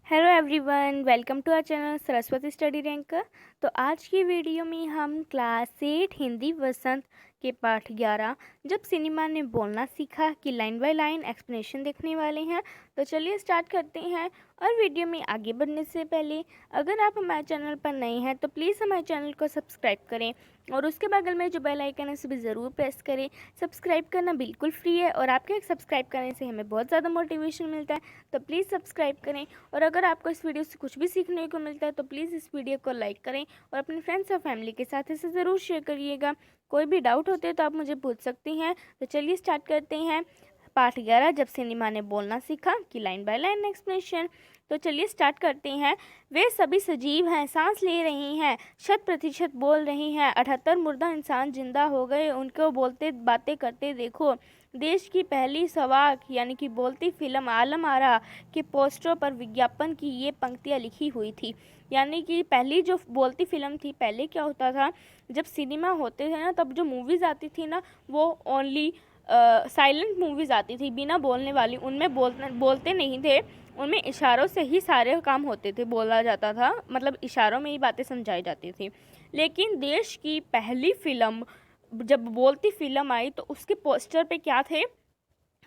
Hello everyone, welcome to our channel Saraswati study rank. तो आज की वीडियो में हम क्लास 8 हिंदी वसंत के पाठ 11 जब सिनेमा ने बोलना सीखा की लाइन बाय लाइन एक्सप्लेनेशन देखने वाले हैं। तो चलिए स्टार्ट करते हैं। और वीडियो में आगे बढ़ने से पहले अगर आप हमारे चैनल पर नए हैं तो प्लीज़ हमारे चैनल को सब्सक्राइब करें और उसके बगल में जो बेल आइकन है उसे भी ज़रूर प्रेस करें। सब्सक्राइब करना बिल्कुल फ्री है और आपके एक सब्सक्राइब करने से हमें बहुत ज़्यादा मोटिवेशन मिलता है, तो प्लीज़ सब्सक्राइब करें। और अगर आपको इस वीडियो से कुछ भी सीखने को मिलता है तो प्लीज़ इस वीडियो को लाइक करें और अपने फ्रेंड्स और फैमिली के साथ इसे ज़रूर शेयर करिएगा। कोई भी डाउट होते हैं तो आप मुझे पूछ सकती हैं। तो चलिए स्टार्ट करते हैं। पाठ 11 जब सिनेमा ने बोलना सीखा की लाइन बाय लाइन एक्सप्लेनेशन। तो चलिए स्टार्ट करते हैं। वे सभी सजीव हैं, सांस ले रही हैं, 100% बोल रही हैं। 78 मुर्दा इंसान जिंदा हो गए, उनको बोलते बातें करते देखो। देश की पहली सवाक यानी कि बोलती फिल्म आलम आरा के पोस्टरों पर विज्ञापन की ये पंक्तियाँ लिखी हुई थी। यानी कि पहली जो बोलती फिल्म थी, पहले क्या होता था जब सिनेमा होते थे ना, तब जो मूवीज़ आती थी ना वो ओनली साइलेंट मूवीज़ आती थी, बिना बोलने वाली। उनमें बोलते नहीं थे, उनमें इशारों से ही सारे काम होते थे, बोला जाता था, मतलब इशारों में ही बातें समझाई जाती थी। लेकिन देश की पहली फिल्म जब बोलती फिल्म आई तो उसके पोस्टर पे क्या थे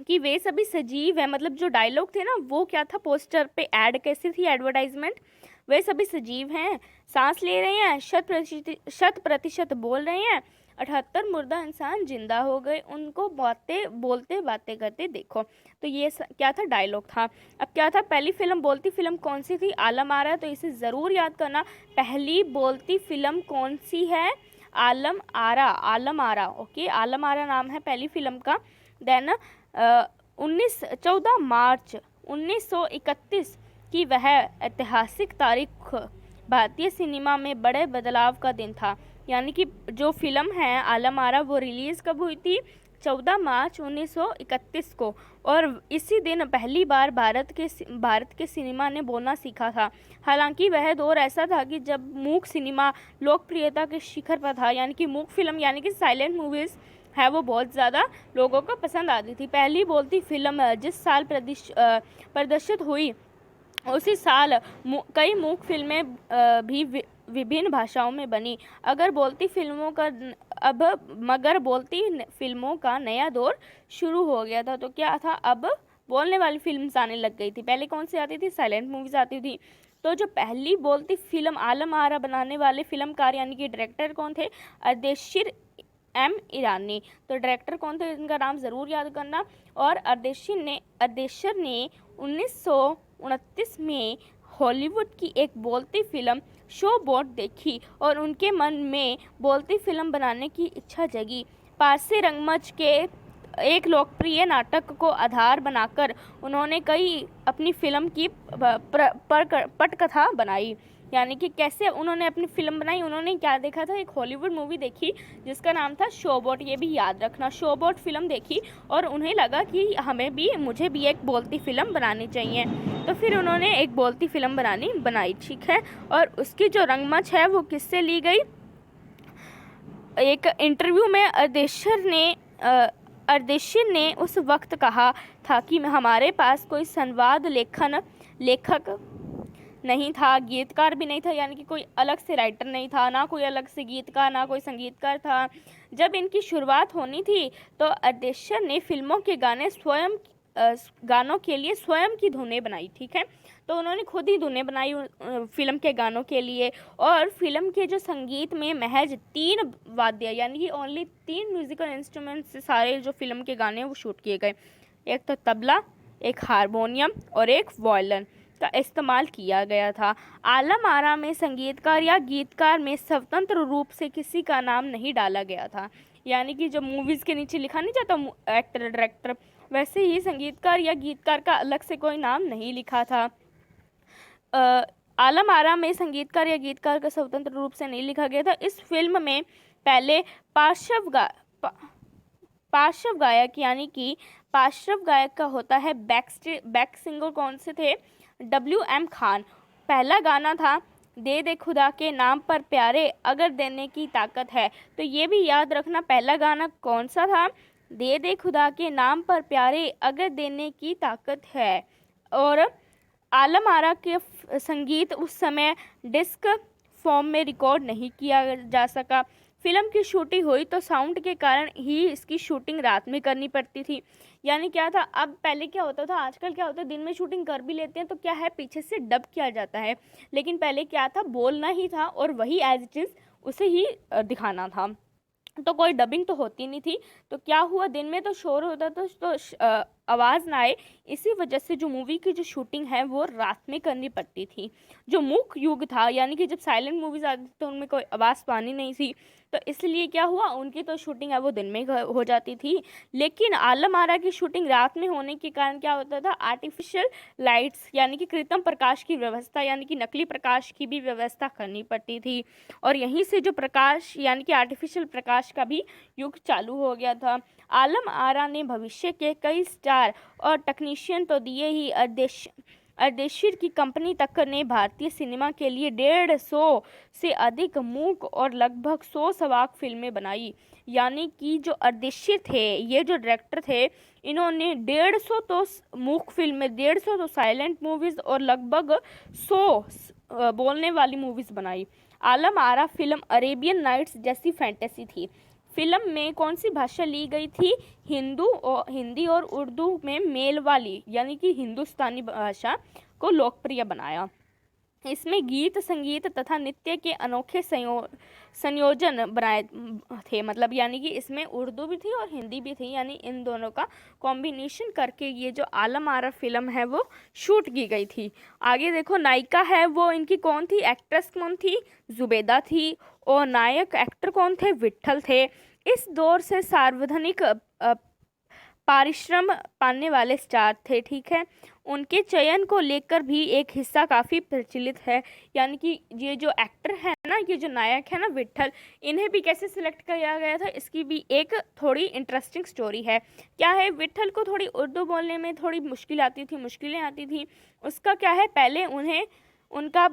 कि वे सभी सजीव है, मतलब जो डायलॉग थे ना वो क्या था पोस्टर पे, ऐड कैसी थी एडवर्टाइजमेंट। वे सभी सजीव हैं, सांस ले रहे हैं, 100% बोल रहे हैं। 78 मुर्दा इंसान जिंदा हो गए, उनको बातें करते देखो। तो ये क्या था, डायलॉग था। अब क्या था, पहली फिल्म बोलती फिल्म कौन सी थी, आलम आरा। तो इसे ज़रूर याद करना, पहली बोलती फिल्म कौन सी है, आलम आरा। आलम आरा, ओके, आलम आरा नाम है पहली फिल्म का। देन 14 मार्च 1931 की वह ऐतिहासिक तारीख भारतीय सिनेमा में बड़े बदलाव का दिन था। यानी कि जो फिल्म है आलम आरा वो रिलीज़ कब हुई थी, 14 मार्च 1931 को। और इसी दिन पहली बार भारत के सिनेमा ने बोलना सीखा था। हालांकि वह दौर ऐसा था कि जब मूक सिनेमा लोकप्रियता के शिखर पर था, यानी कि मूक फिल्म यानी कि साइलेंट मूवीज़ है वो बहुत ज़्यादा लोगों को पसंद आती थी। पहली बोलती फिल्म जिस साल प्रदर्शित हुई उसी साल कई मूक फिल्में भी विभिन्न भाषाओं में बनी। मगर बोलती फिल्मों का नया दौर शुरू हो गया था। तो क्या था, अब बोलने वाली फिल्म्स आने लग गई थी। पहले कौन सी आती थी, साइलेंट मूवीज आती थी। तो जो पहली बोलती फिल्म आलम आरा बनाने वाले फिल्मकार यानी कि डायरेक्टर कौन थे, अर्देशीर एम ईरानी। तो डायरेक्टर कौन थे, इनका नाम ज़रूर याद करना। और अर्देशर ने 1929 में हॉलीवुड की एक बोलती फिल्म शो बोट देखी और उनके मन में बोलती फिल्म बनाने की इच्छा जगी। पारसी रंगमंच के एक लोकप्रिय नाटक को आधार बनाकर उन्होंने कई अपनी फिल्म की पटकथा बनाई। यानी कि कैसे उन्होंने अपनी फिल्म बनाई, उन्होंने क्या देखा था, एक हॉलीवुड मूवी देखी जिसका नाम था शोबोट। ये भी याद रखना, शोबोट फिल्म देखी और उन्हें लगा कि मुझे भी एक बोलती फिल्म बनानी चाहिए। तो फिर उन्होंने एक बोलती फिल्म बनाई, ठीक है। और उसकी जो रंगमंच है वो किससे ली गई, एक इंटरव्यू में अर्देशीर ने उस वक्त कहा था कि हमारे पास कोई संवाद लेखक नहीं था, गीतकार भी नहीं था, यानी कि कोई अलग से राइटर नहीं था, ना कोई अलग से गीतकार, ना कोई संगीतकार था। जब इनकी शुरुआत होनी थी तो अर्देशीर ने फिल्मों के गानों के लिए स्वयं की धुनें बनाई, ठीक है। तो उन्होंने खुद ही धुनें बनाई फिल्म के गानों के लिए। और फिल्म के जो संगीत में महज 3 वाद्य यानी कि ओनली 3 म्यूजिकल इंस्ट्रूमेंट से सारे जो फिल्म के गाने वो शूट किए गए। एक तो तबला, एक हारमोनियम और एक वायलिन का इस्तेमाल किया गया था। आलम आरा में संगीतकार या गीतकार में स्वतंत्र रूप से किसी का नाम नहीं डाला गया था। यानी कि जो मूवीज़ के नीचे लिखा नहीं जाता एक्टर डायरेक्टर, वैसे ही संगीतकार या गीतकार का अलग से कोई नाम नहीं लिखा था। आलम आरा में संगीतकार या गीतकार का स्वतंत्र रूप से नहीं लिखा गया था। इस फिल्म में पहले पार्श्व गायक यानी कि पार्श्व गायक का होता है बैक सिंगर कौन से थे, WM खान। पहला गाना था दे दे खुदा के नाम पर प्यारे अगर देने की ताकत है। तो ये भी याद रखना, पहला गाना कौन सा था, दे दे खुदा के नाम पर प्यारे अगर देने की ताकत है। और आलम आरा के संगीत उस समय डिस्क फॉर्म में रिकॉर्ड नहीं किया जा सका। फिल्म की शूटिंग हुई तो साउंड के कारण ही इसकी शूटिंग रात में करनी पड़ती थी। यानी क्या था, अब पहले क्या होता था, आजकल क्या होता है, दिन में शूटिंग कर भी लेते हैं तो क्या है, पीछे से डब किया जाता है। लेकिन पहले क्या था, बोलना ही था और वही एज इट इज़ उसे ही दिखाना था, तो कोई डबिंग तो होती नहीं थी। तो क्या हुआ, दिन में तो शोर होता था तो आवाज़ ना आए, इसी वजह से जो मूवी की जो शूटिंग है वो रात में करनी पड़ती थी। जो मूक युग था, यानी कि जब साइलेंट मूवीज आती थी तो उनमें कोई आवाज़ तो आनी नहीं थी, तो इसलिए क्या हुआ, उनकी तो शूटिंग है वो दिन में हो जाती थी। लेकिन आलम आरा की शूटिंग रात में होने के कारण क्या होता था, आर्टिफिशियल लाइट्स यानी कि कृत्रिम प्रकाश की व्यवस्था, यानी कि नकली प्रकाश की भी व्यवस्था करनी पड़ती थी। और यहीं से जो प्रकाश यानी कि आर्टिफिशियल प्रकाश का भी युग चालू हो गया था। आलम आरा ने भविष्य के कई स्टार और टेक्नीशियन तो दिए ही, अर्देशीर की कंपनी तक ने भारतीय सिनेमा के लिए 150 से अधिक मूक और लगभग 100 सवाक फिल्में बनाई। यानी कि जो अर्देशीर थे, ये जो डायरेक्टर थे, इन्होंने 150 तो मूक फिल्में, 150 तो साइलेंट मूवीज और लगभग 100 बोलने वाली मूवीज बनाई। Alam Ara film Arabian nights जैसी फैंटेसी थी। फिल्म में कौन सी भाषा ली गई थी, हिंदी और उर्दू में मेल वाली यानी कि हिंदुस्तानी भाषा को लोकप्रिय बनाया। इसमें गीत, संगीत तथा नृत्य के अनोखे संयोजन बनाए थे, मतलब यानी कि इसमें उर्दू भी थी और हिंदी भी थी, यानी इन दोनों का कॉम्बिनेशन करके ये जो आलम आरा फिल्म है वो शूट की गई थी। आगे देखो, नायिका है वो इनकी कौन थी, एक्ट्रेस कौन थी, जुबेदा थी, और नायक एक्टर कौन थे, विट्ठल थे। इस दौर से सार्वजनिक पारिश्रम पाने वाले स्टार थे, ठीक है। उनके चयन को लेकर भी एक हिस्सा काफ़ी प्रचलित है, यानी कि ये जो एक्टर है ना, ये जो नायक है ना विट्ठल, इन्हें भी कैसे सिलेक्ट किया गया था, इसकी भी एक थोड़ी इंटरेस्टिंग स्टोरी है। क्या है, विट्ठल को थोड़ी उर्दू बोलने में थोड़ी मुश्किलें आती थी। उसका क्या है, पहले उन्हें उनका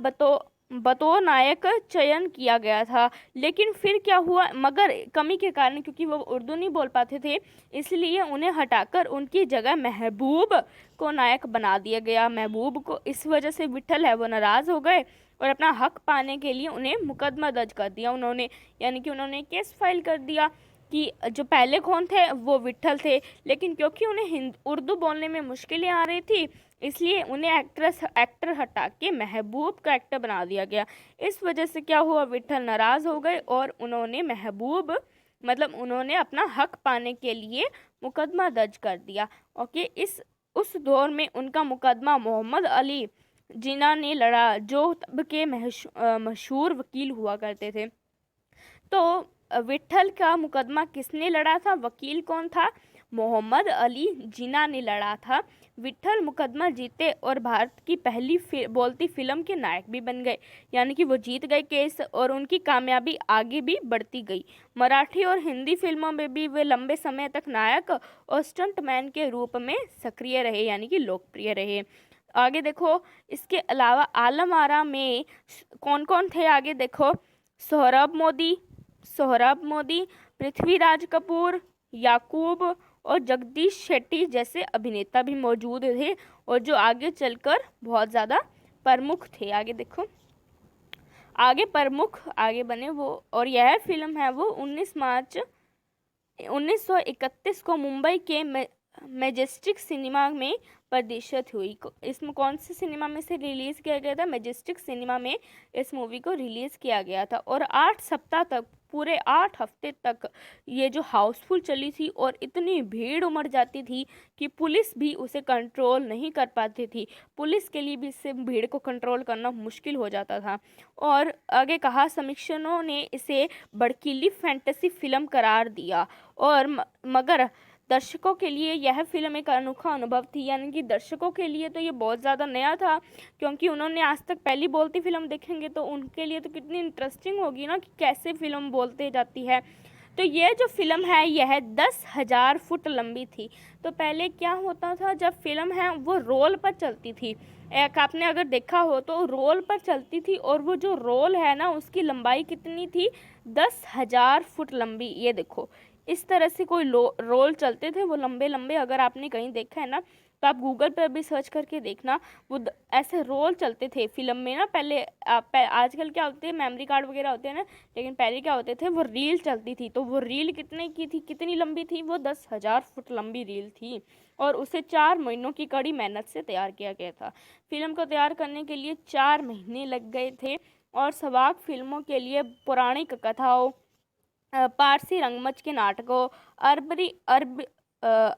बतौर नायक चयन किया गया था, लेकिन फिर क्या हुआ, मगर कमी के कारण, क्योंकि वो उर्दू नहीं बोल पाते थे, इसलिए उन्हें हटाकर उनकी जगह महबूब को नायक बना दिया गया। महबूब को इस वजह से विट्ठल है वो नाराज़ हो गए और अपना हक पाने के लिए उन्हें मुकदमा दर्ज कर दिया उन्होंने, यानी कि उन्होंने केस फाइल कर दिया कि जो पहले कौन थे, वो विट्ठल थे, लेकिन क्योंकि उन्हें उर्दू बोलने में मुश्किलें आ रही थी, इसलिए उन्हें एक्टर हटा के महबूब का एक्टर बना दिया गया। इस वजह से क्या हुआ, विट्ठल नाराज़ हो गए और उन्होंने महबूब, मतलब उन्होंने अपना हक पाने के लिए मुकदमा दर्ज कर दिया। ओके, उस दौर में उनका मुकदमा मोहम्मद अली जिन्ना ने लड़ा, जो तब के मशहूर वकील हुआ करते थे। तो विट्ठल का मुकदमा किसने लड़ा था, वकील कौन था, मोहम्मद अली जिन्ना ने लड़ा था। विट्ठल मुकदमा जीते और भारत की पहली बोलती फिल्म के नायक भी बन गए, यानी कि वो जीत गए केस और उनकी कामयाबी आगे भी बढ़ती गई। मराठी और हिंदी फिल्मों में भी वे लंबे समय तक नायक और स्टंटमैन के रूप में सक्रिय रहे, यानी कि लोकप्रिय रहे। आगे देखो, इसके अलावा आलम आरा में कौन कौन थे, आगे देखो, सोहराब मोदी, पृथ्वीराज कपूर, याकूब और जगदीश शेट्टी जैसे अभिनेता भी मौजूद थे और जो आगे चलकर बहुत ज़्यादा प्रमुख थे। आगे देखो, आगे बने वो, और यह फिल्म है वो 19 मार्च 1931 को मुंबई के मैजेस्टिक सिनेमा में प्रदर्शित हुई। इसमें कौन से सिनेमा में से रिलीज़ किया गया था, मैजेस्टिक सिनेमा में इस मूवी को रिलीज़ किया गया था। और 8 सप्ताह तक, पूरे 8 हफ्ते तक ये जो हाउसफुल चली थी और इतनी भीड़ उमड़ जाती थी कि पुलिस भी उसे कंट्रोल नहीं कर पाती थी। पुलिस के लिए भी इससे भीड़ को कंट्रोल करना मुश्किल हो जाता था। और आगे कहा, समीक्षकों ने इसे भड़कीली फैंटेसी फिल्म करार दिया, और मगर दर्शकों के लिए यह फिल्म एक अनोखा अनुभव थी, यानी कि दर्शकों के लिए तो ये बहुत ज़्यादा नया था, क्योंकि उन्होंने आज तक पहली बोलती फिल्म देखेंगे तो उनके लिए तो कितनी इंटरेस्टिंग होगी ना कि कैसे फिल्म बोलते जाती है। तो ये जो फिल्म है यह 10,000 फुट लंबी थी। तो पहले क्या होता था, जब फिल्म है वो रोल पर चलती थी, एक आपने अगर देखा हो तो रोल पर चलती थी, और वो जो रोल है ना उसकी लंबाई कितनी थी, 10,000 फुट लंबी। ये देखो, इस तरह से कोई रोल चलते थे वो लंबे लंबे, अगर आपने कहीं देखा है ना तो आप गूगल पर भी सर्च करके देखना, वो ऐसे रोल चलते थे फिल्म में ना पहले। आजकल क्या होते हैं, मेमोरी कार्ड वगैरह होते हैं ना, लेकिन पहले क्या होते थे, वो रील चलती थी। तो वो रील कितने की थी, कितनी लंबी थी, वो 10,000 फुट लंबी रील थी, और उसे 4 महीनों की कड़ी मेहनत से तैयार किया गया था। फिल्म को तैयार करने के लिए 4 महीने लग गए थे, और सवाक फिल्मों के लिए पौराणिक कथाओं, पारसी रंगमंच के नाटकों,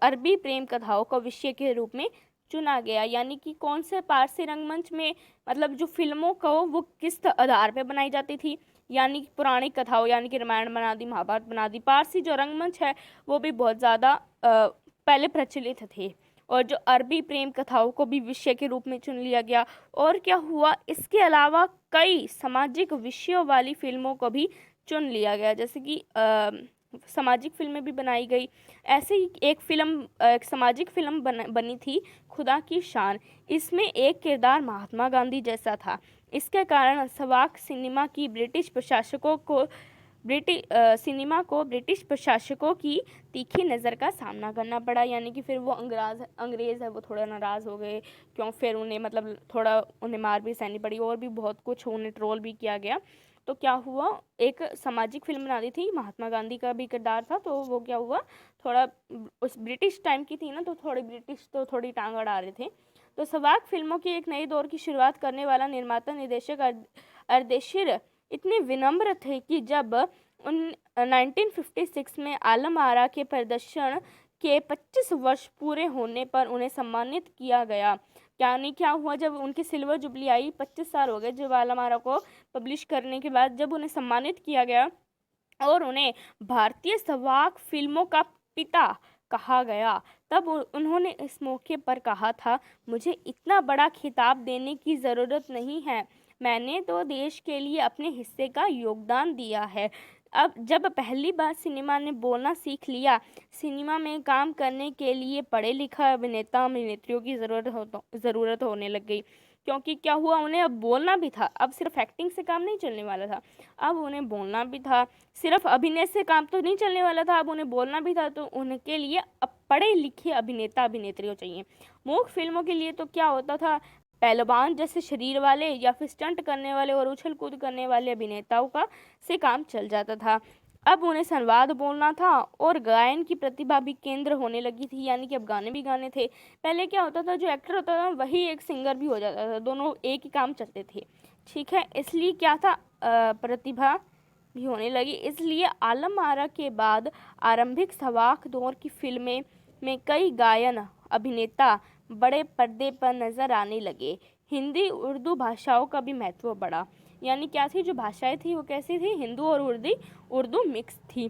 अरबी प्रेम कथाओं को विषय के रूप में चुना गया। यानी कि कौन से पारसी रंगमंच में, मतलब जो फिल्मों को वो किस आधार पे बनाई जाती थी, यानी कि पौराणिक कथाओं, यानी कि रामायण बना दी, महाभारत बना दी। पारसी जो रंगमंच है वो भी बहुत ज़्यादा पहले प्रचलित थे, और जो अरबी प्रेम कथाओं को भी विषय के रूप में चुन लिया गया। और क्या हुआ, इसके अलावा कई सामाजिक विषयों वाली फिल्मों को भी चुन लिया गया, जैसे कि सामाजिक फिल्में भी बनाई गई। ऐसे ही एक फिल्म, एक सामाजिक फिल्म बनी थी, खुदा की शान। इसमें एक किरदार महात्मा गांधी जैसा था। इसके कारण सवाक सिनेमा की सिनेमा को ब्रिटिश प्रशासकों की तीखी नज़र का सामना करना पड़ा। यानी कि फिर वो अंग्रेज़ है, वो थोड़ा नाराज़ हो गए, क्यों फिर उन्हें मतलब थोड़ा उन्हें मार भी सहनी पड़ी, और भी बहुत कुछ, उन्हें ट्रोल भी किया गया। तो क्या हुआ, एक सामाजिक फिल्म बना दी थी, महात्मा गांधी का भी किरदार था, तो वो क्या हुआ, थोड़ा उस ब्रिटिश टाइम की थी ना, तो थोड़ी ब्रिटिश तो थोड़ी टांग अड़ा रहे थे। तो सवाक फिल्मों की एक नई दौर की शुरुआत करने वाला निर्माता निर्देशक अर्देशीर इतने विनम्र थे कि जब 1956 में आलम आरा के प्रदर्शन के 25 वर्ष पूरे होने पर उन्हें सम्मानित किया गया। यानी क्या हुआ, जब उनकी सिल्वर जुबली आई, 25 साल हो गए जब आलम आरा को पब्लिश करने के बाद, जब उन्हें सम्मानित किया गया और उन्हें भारतीय सवाक फिल्मों का पिता कहा गया, तब उन्होंने इस मौके पर कहा था, मुझे इतना बड़ा खिताब देने की ज़रूरत नहीं है, मैंने तो देश के लिए अपने हिस्से का योगदान दिया है। अब जब पहली बार सिनेमा ने बोलना सीख लिया, सिनेमा में काम करने के लिए पढ़े लिखा अभिनेता अभिनेत्रियों की ज़रूरत होने लग गई। क्योंकि क्या हुआ, उन्हें अब बोलना भी था, अब सिर्फ एक्टिंग से काम नहीं चलने वाला था, अब उन्हें बोलना भी था। सिर्फ अभिनय से काम तो नहीं चलने वाला था, अब उन्हें बोलना भी था। तो उनके लिए अब पढ़े लिखे अभिनेता अभिनेत्रियों चाहिए। मूक फिल्मों के लिए तो क्या होता था, पहलवान जैसे शरीर वाले या फिर स्टंट करने वाले और उछल कूद करने वाले अभिनेताओं का से काम चल जाता था। अब उन्हें संवाद बोलना था, और गायन की प्रतिभा भी केंद्र होने लगी थी। यानी कि अब गाने भी गाने थे। पहले क्या होता था, जो एक्टर होता था वही एक सिंगर भी हो जाता था, दोनों एक ही काम चलते थे। ठीक है, इसलिए क्या था, प्रतिभा भी होने लगी। इसलिए आलम आरा के बाद आरंभिक सवाक दौर की फिल्में में कई गायन अभिनेता बड़े पर्दे पर नजर आने लगे। हिंदी उर्दू भाषाओं का भी महत्व बढ़ा। यानी क्या थी, जो भाषाएं थी वो कैसी थी, हिंदू और उर्दू मिक्स थी।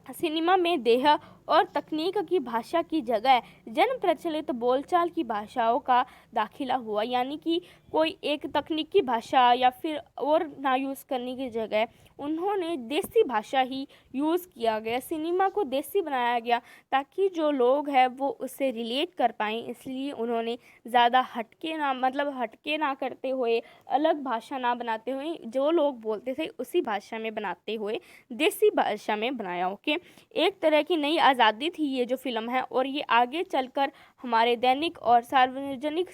सिनेमा में देह और तकनीक की भाषा की जगह जन प्रचलित बोलचाल की भाषाओं का दाखिला हुआ। यानी कि कोई एक तकनीकी भाषा या फिर और ना यूज़ करने की जगह उन्होंने देसी भाषा ही यूज़ किया गया, सिनेमा को देसी बनाया गया, ताकि जो लोग हैं वो उससे रिलेट कर पाएँ। इसलिए उन्होंने ज़्यादा हटके ना करते हुए, अलग भाषा ना बनाते हुए, जो लोग बोलते थे उसी भाषा में बनाते हुए देसी भाषा में बनाया। ओके, एक तरह की नई आज़ादी थी ये जो फिल्म है, और ये आगे चलकर हमारे दैनिक और सार्वजनिक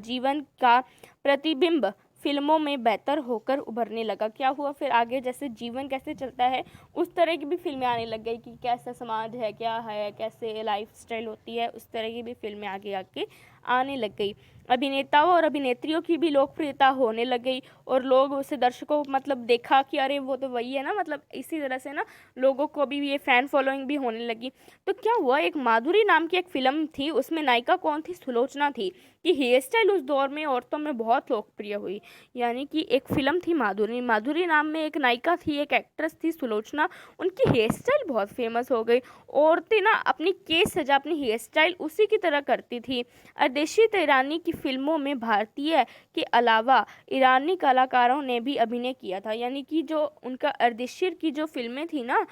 जीवन का प्रतिबिंब फिल्मों में बेहतर होकर उभरने लगा। क्या हुआ, फिर आगे जैसे जीवन कैसे चलता है उस तरह की भी फिल्में आने लग गई, कि कैसा समाज है, क्या है, कैसे लाइफ स्टाइल होती है, उस तरह की भी फिल्में आगे आके आने लग गई। अभिनेताओं और अभिनेत्रियों की भी लोकप्रियता होने लग गई, और लोग उसे दर्शकों देखा कि अरे वो तो वही है ना, इसी तरह से ना लोगों को भी ये फैन फॉलोइंग भी होने लगी। तो क्या हुआ, एक माधुरी नाम की एक फिल्म थी, उसमें नायिका कौन थी, सुलोचना थी, कि हेयर स्टाइल उस दौर में औरतों में बहुत लोकप्रिय हुई। यानी कि एक फिल्म थी माधुरी नाम में एक नायिका थी, एक एक्ट्रेस थी सुलोचना, उनकी हेयर स्टाइल बहुत फेमस हो गई। औरतें ना अपनी केस सजा, अपनी हेयर स्टाइल उसी की तरह करती थी। अर्देशीर ईरानी की फिल्मों में भारतीय के अलावा ईरानी कलाकारों ने भी अभिनय किया था। यानी कि जो उनका अर्देशीर की जो फिल्में थी ना,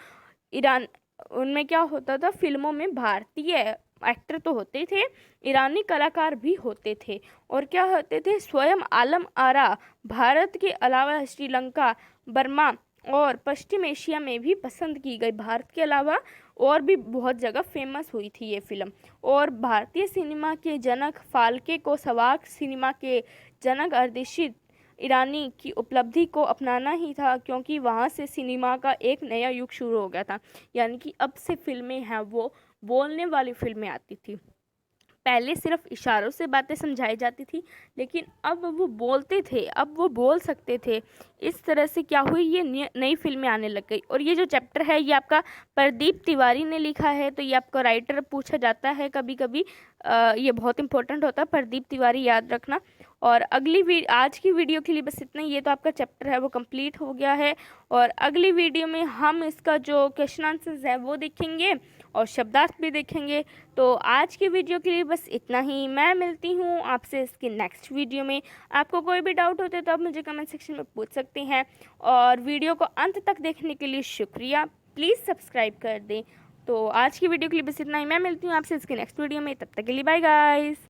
ईरान, उनमें क्या होता था, फिल्मों में भारतीय एक्टर तो होते थे, ईरानी कलाकार भी होते थे। और क्या होते थे, स्वयं आलम आरा भारत के अलावा श्रीलंका, बर्मा और पश्चिम एशिया में भी पसंद की गई। भारत के अलावा और भी बहुत जगह फेमस हुई थी ये फ़िल्म। और भारतीय सिनेमा के जनक फाल्के को सहवाग सिनेमा के जनक अरशदीद ईरानी की उपलब्धि को अपनाना ही था, क्योंकि वहाँ से सिनेमा का एक नया युग शुरू हो गया था। यानी कि अब से फ़िल्में हैं वो बोलने वाली फ़िल्में आती थी। पहले सिर्फ इशारों से बातें समझाई जाती थी, लेकिन अब वो बोलते थे, अब वो बोल सकते थे। इस तरह से क्या हुई, ये नई फ़िल्में आने लग गई। और ये जो चैप्टर है ये आपका प्रदीप तिवारी ने लिखा है, तो ये आपका राइटर पूछा जाता है कभी कभी। ये बहुत इंपॉर्टेंट होता है, प्रदीप तिवारी याद रखना। और आज की वीडियो के लिए बस इतना ही। ये तो आपका चैप्टर है वो कंप्लीट हो गया है। और अगली वीडियो में हम इसका जो क्वेश्चन आंसर्स है वो देखेंगे और शब्दार्थ भी देखेंगे। तो आज की वीडियो के लिए बस इतना ही। मैं मिलती हूँ आपसे इसके नेक्स्ट वीडियो में। आपको कोई भी डाउट होते तो आप मुझे कमेंट सेक्शन में पूछ सकते हैं। और वीडियो को अंत तक देखने के लिए शुक्रिया। प्लीज़ सब्सक्राइब कर दें। तो आज की वीडियो के लिए बस इतना ही। मैं मिलती हूँ आपसे इसके नेक्स्ट वीडियो में। तब तक के लिए बाय गाइस।